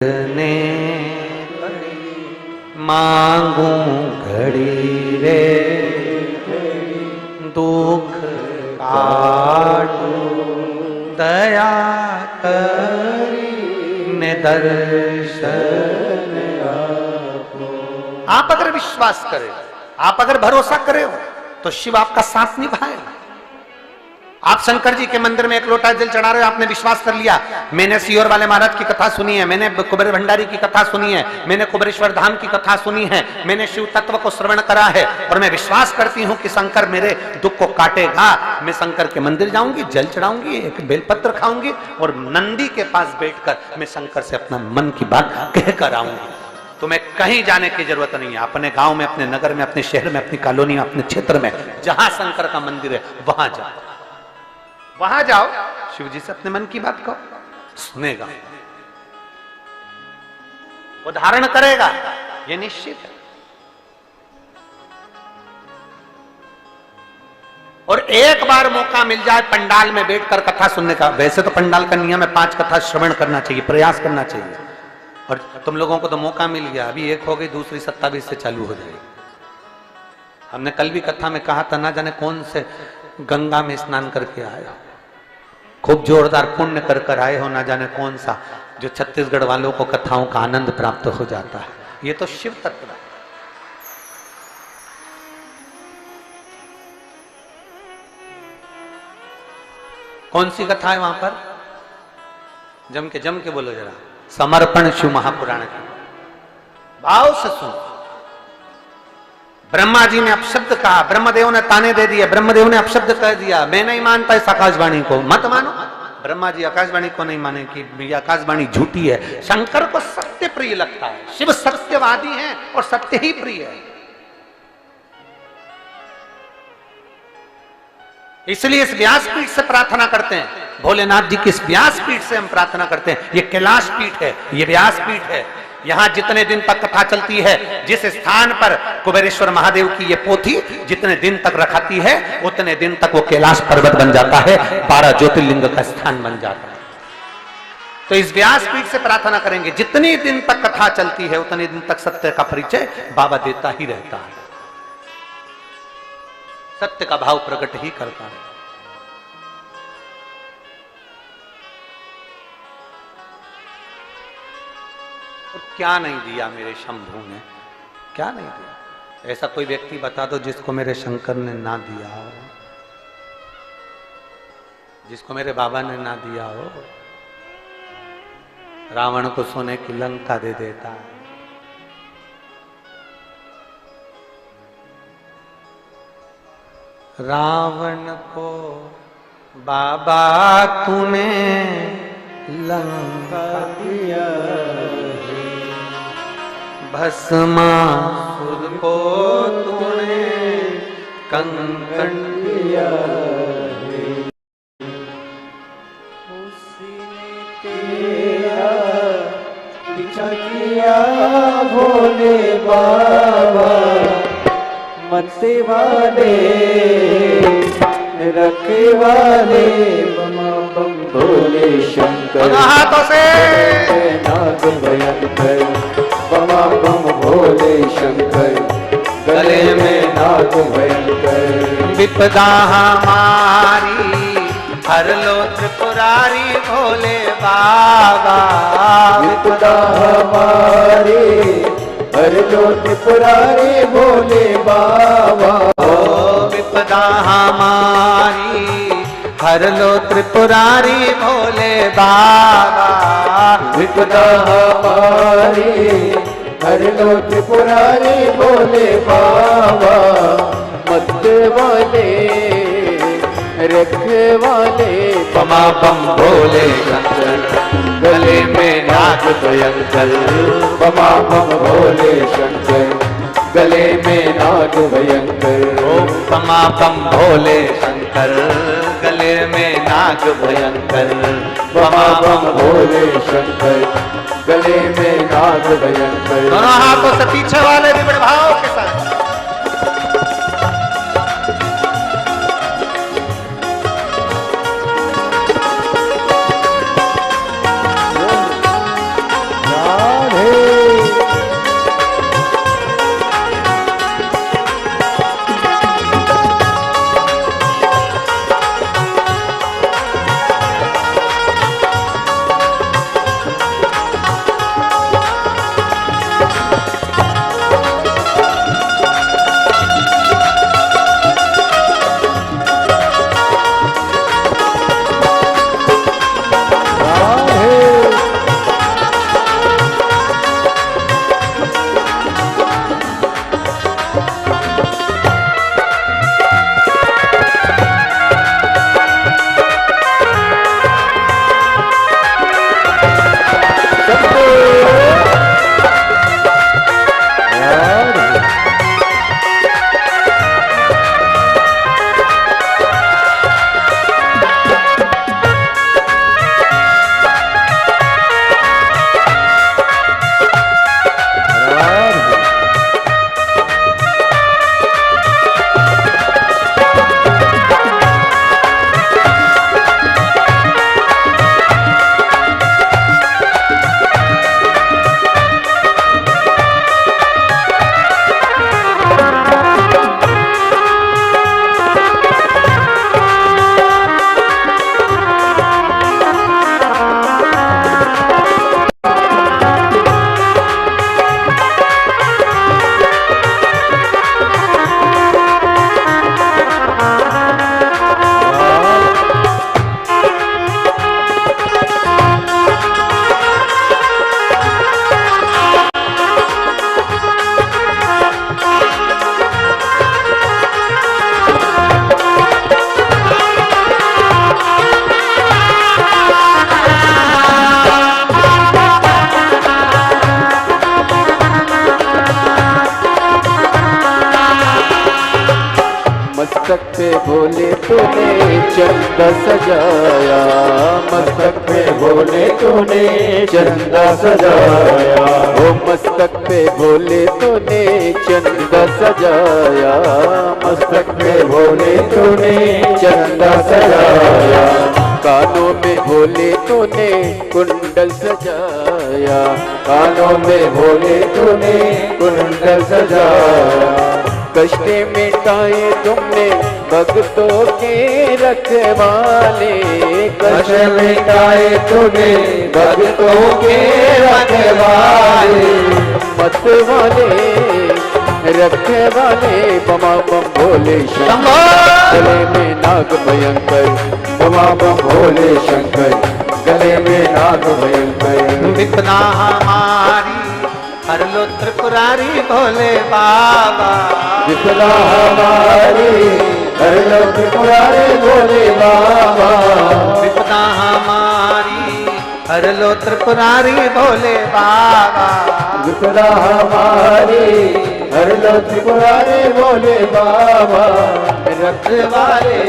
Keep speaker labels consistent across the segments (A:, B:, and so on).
A: ने मांगू घड़ी रे दुख काटू दया करी ने दर्शन आपो। आप अगर विश्वास करें, आप अगर भरोसा करें हो तो शिव आपका साथ निभाए। आप शंकर जी के मंदिर में एक लोटा जल चढ़ा रहे हो, आपने विश्वास कर लिया, मैंने सियोर वाले महाराज की कथा सुनी है, मैंने कुबेर भंडारी की कथा सुनी है, मैंने कुबेरेश्वर धाम की कथा सुनी है, मैंने शिव तत्व को श्रवण करा है और मैं विश्वास करती हूं कि शंकर मेरे दुख को काटेगा। मैं शंकर के मंदिर जाऊंगी, जल चढ़ाऊंगी, एक बेलपत्र खाऊंगी और नंदी के पास बैठकर मैं शंकर से अपना मन की बात कहकर आऊंगी। तुम्हें कहीं जाने की जरूरत नहीं है। अपने गांव में, अपने नगर में, अपने शहर में, अपनी कॉलोनी में, अपने क्षेत्र में जहां शंकर का मंदिर है वहां जाओ, वहां जाओ, शिव जी से अपने मन की बात कहो, सुनेगा, उदाहरण करेगा, ये निश्चित है। और एक बार मौका मिल जाए पंडाल में बैठकर कथा सुनने का, वैसे तो पंडाल का नियम है 5 कथा श्रवण करना चाहिए, प्रयास करना चाहिए, और तुम लोगों को तो मौका मिल गया, अभी एक हो गई, दूसरी 27 से चालू हो जाएगी। हमने कल भी कथा में कहा था, ना जाने कौन से गंगा में स्नान करके आए हो, खूब जोरदार पुण्य कर कर आए हो, ना जाने कौन सा, जो छत्तीसगढ़ वालों को कथाओं का आनंद प्राप्त हो जाता है। ये तो शिव तत्व है। कौन सी कथा है वहां पर? जम के बोलो जरा। समर्पण शिव महापुराण की, भाव से सुन। ब्रह्मा जी ने अपशब्द कहा, ब्रह्मदेव ने ताने दे दिए, ब्रह्मदेव ने अपशब्द कह दिया, मैं नहीं मानता इस आकाशवाणी को, मत मानो। ब्रह्मा जी आकाशवाणी को नहीं माने कि आकाशवाणी झूठी है। शंकर को सत्य प्रिय लगता है, शिव सत्यवादी है और सत्य ही प्रिय है। इसलिए इस व्यासपीठ से प्रार्थना करते हैं, भोलेनाथ जी की इस व्यासपीठ से हम प्रार्थना करते हैं। ये कैलाश पीठ है, ये व्यासपीठ है। यहां जितने दिन तक कथा चलती है, जिस स्थान पर कुबेरेश्वर महादेव की ये पोथी जितने दिन तक रखाती है, उतने दिन तक वो कैलाश पर्वत बन जाता है, 12 ज्योतिर्लिंग का स्थान बन जाता है। तो इस व्यासपीठ से प्रार्थना करेंगे, जितने दिन तक कथा चलती है उतने दिन तक सत्य का परिचय बाबा देता ही रहता है, सत्य का भाव प्रकट ही करता है। और क्या नहीं दिया मेरे शंभू ने, क्या नहीं दिया? ऐसा कोई व्यक्ति बता दो जिसको मेरे शंकर ने ना दिया हो, जिसको मेरे बाबा ने ना दिया हो। रावण को सोने की लंका दे देता है, रावण को बाबा तूने लंका दिया, भस्मासुर को तूने कंकण दिया, उसने तेरा पीछा किया भोले बाबा, मरते वाले रखे वाले बम बम भोले शंकर, हाथों से नाग भयंकर, बम बम भोले शंकर, गले में नाग भयंकर, विपदा हमारी हर लो त्रिपुरारी भोले बाबा, विपदा हमारी हर लो त्रिपुरारी भोले बाबा, विपदा हमारी हर लो त्रिपुरारी भोले बाबा, विपदा हमारी हर लो त्रिपुरारी भोले बाबा, मत्ते वाले रखे वाले बमा बम भोले शंकर, गले में नाग भयंकर, बमा बम भोले शंकर, गले में नाग भयंकर, ओम बमा बम भोले शंकर, गले में नाग भयंकर, बमा बम भोले शंकर, गले में नाग भयंकर। दोनों हाथों से पीछे वाले भी बड़े भाव के साथ
B: मस्तक पे भोले तूने चंदा सजाया, मस्तक पे भोले तूने चंदा सजाया, ओ मस्तक पे भोले तूने चंदा सजाया, मस्तक पे भोले तूने चंदा सजाया, कानों में भोले तूने कुंडल सजाया, कानों में भोले तूने कुंडल सजाया, कष्ट मिटाए तुमने भक्तों के रखवाले, कष्ट मिटाए तुमने भक्तों के रखवाले, मत वाले रखवाले बमा बम भोले शंकर, गले में नाग भयंकर, बमा बम भोले शंकर, गले में नाग भयंकर,
A: विपदा हमारी हर लो त्रिपुरारी भोले बाबा,
B: विपदा हमारी हर लो त्रिपुरारी भोले बाबा,
A: विपदा हमारी हर लो त्रिपुरारी भोले बाबा,
B: विपदा हमारी हर लो त्रिपुरारी भोले बाबा, रखवाले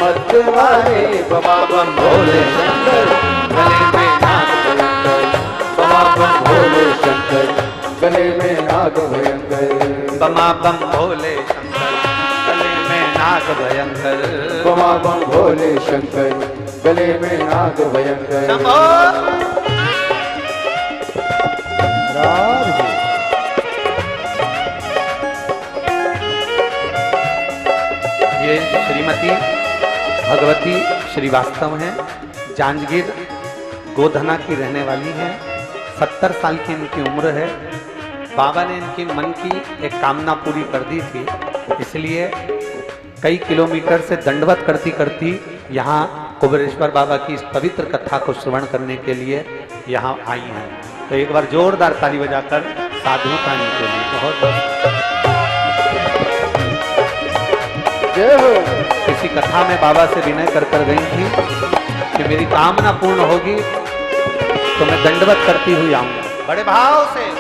B: मत वाले बमा बम भोले शंकर, गले में नाग भयंकर, बमा बम भोले शंकर, गले में नाग भयंकर,
A: बमा बम भोले शंकर, गले में नाग भयंकर,
B: बमा बम भोले शंकर, गले में नाग भयंकर।
A: शंभो ये श्रीमती भगवती श्रीवास्तव हैं, जांजगीर गोधना की रहने वाली हैं। 70 साल की इनकी उम्र है। बाबा ने इनकी मन की एक कामना पूरी कर दी थी, इसलिए कई किलोमीटर से दंडवत करती करती यहाँ कुबेरेश्वर बाबा की इस पवित्र कथा को श्रवण करने के लिए यहाँ आई हैं। तो एक बार जोरदार ताली बजाकर साधुता इनके लिए बहुत
B: जय हो।
A: किसी कथा में बाबा से विनय कर गई थी कि मेरी कामना पूर्ण होगी तो मैं दंडवत करती हुई आऊंगा, बड़े भाव से।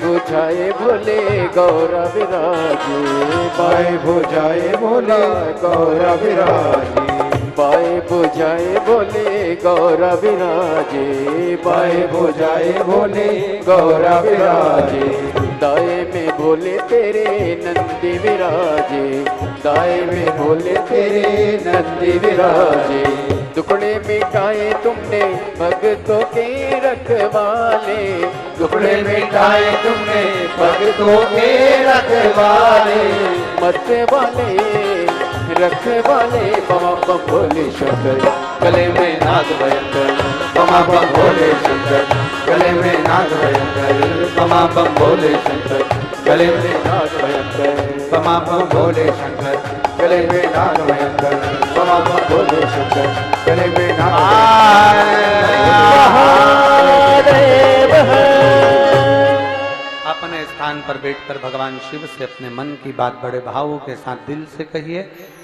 B: बुझाए भोले गौरा विराजे, पाए बुझाए भोले गौरा विराजे, पाए बुझाए भोले गौरा विराजे, पाए बुझाए भोले गौरा विराजे, दाए में भोले तेरे नंदी विराजे, दाए में भोले तेरे नंदी विराजे, टुकड़े मिटाए तुमने भक्तों के रखवाले, टुकड़े मिटाए तुमने भक्तों के रखवाले, मत वाले रखवाले बम बम भोले शंकर गले में नाग भयंकर बम बम भोले शंकर गले में नाग भयंकर बम बम भोले शंकर गले में नाग भयंकर बम बम भोले शंकर गले में नाग भयंकर बम बम भोले शंकर गले में नाग
A: अपने स्थान पर बैठकर भगवान शिव से अपने मन की बात बड़े भावों के साथ दिल से कहिए,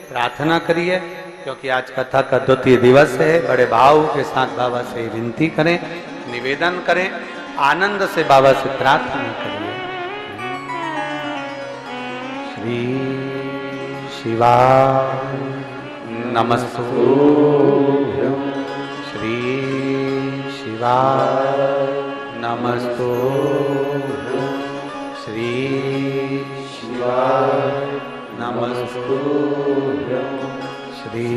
A: प्रार्थना करिए, क्योंकि आज कथा का द्वितीय दिवस है। बड़े भाव के साथ बाबा से विनती करें, निवेदन करें, आनंद से बाबा से प्रार्थना करिए। श्री शिवा नमस्तुभ्यं, श्री शिवा नमस्तुभ्यं, श्री शिवाय नमस्तुभ्यं, श्री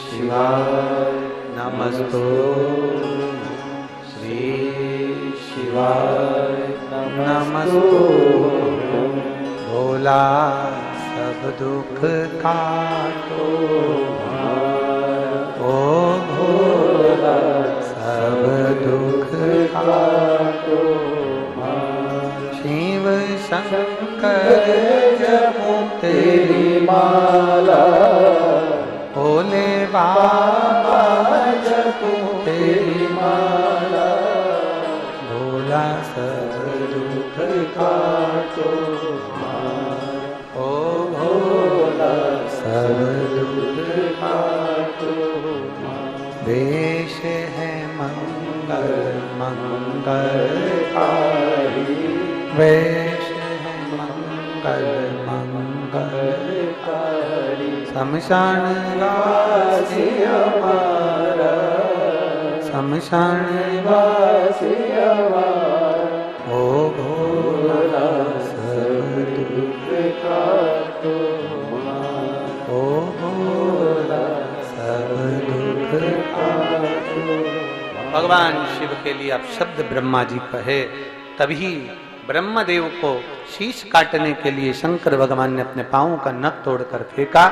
A: शिवाय नमस्तुभ्यं, श्री शिवाय नमस्तुभ्यं। भोला सब दुख काटो ओ भोला सब दुख काटो शिव शंकर जपो तेरी माला भोले बाबा जपो तेरी माला भोला सब दुख काटो ओ भोला सब दुख काटो वेश है मंगल मंगलकारी वेश है मंगल मंगलकारी शमशान वासी हमारा शमशान वासी हमारा ओ भोला सब दुख काटो ओ भोला सब दुख काटो। भगवान शिव के लिए अब शब्द ब्रह्मा जी कहे, तभी ब्रह्मदेव को शीश काटने के लिए शंकर भगवान ने अपने पांवों का नख तोड़कर फेंका।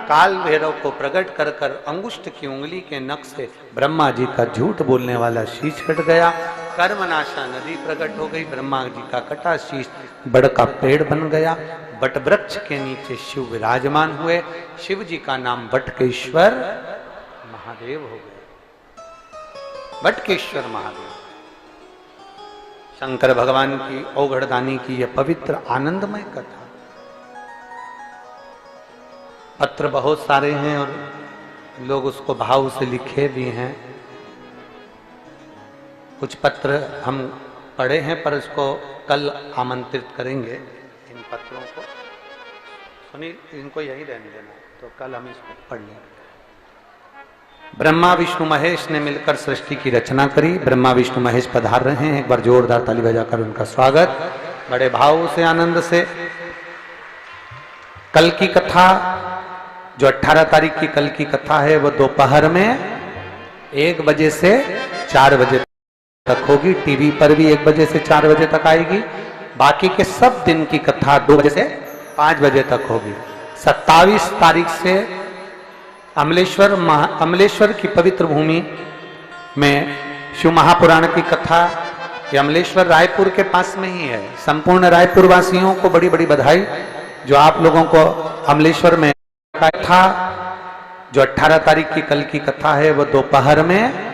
A: काल भैरव को प्रकट कर कर अंगुष्ठ की उंगली के नख से ब्रह्मा जी का झूठ बोलने वाला शीश कट गया। कर्मनाशा नदी प्रकट हो गई। ब्रह्मा जी का कटा शीश बड़ का पेड़ बन गया। बट वृक्ष के नीचे शिव विराजमान हुए। शिव जी का नाम बटकेश्वर महादेव हो गए। बटकेश्वर महादेव शंकर भगवान की औघड़दानी की यह पवित्र आनंदमय कथा। पत्र बहुत सारे हैं और लोग उसको भाव से लिखे भी हैं। कुछ पत्र हम पढ़े हैं पर इसको कल आमंत्रित करेंगे। इन पत्रों को सुनिए, इनको यही रहने देना, तो कल हम इसको पढ़ लेंगे। ब्रह्मा विष्णु महेश ने मिलकर सृष्टि की रचना करी। ब्रह्मा विष्णु महेश पधार रहे हैं। एक बार जोरदार ताली बजाकर उनका स्वागत बड़े भाव से आनंद से। कल की कथा जो 18 तारीख की कल की कथा है वो दोपहर में 1 बजे से 4 बजे तक होगी। टीवी पर भी 1 बजे से 4 बजे तक आएगी। बाकी के सब दिन की कथा 2 बजे से 5 बजे तक होगी। 27 तारीख से अमलेश्वर की पवित्र भूमि में शिव महापुराण की कथा। ये अमलेश्वर रायपुर के पास में ही है। संपूर्ण रायपुर वासियों को बड़ी बड़ी बधाई जो आप लोगों को अमलेश्वर में कथा जो 18 तारीख की कल की कथा है वो दोपहर में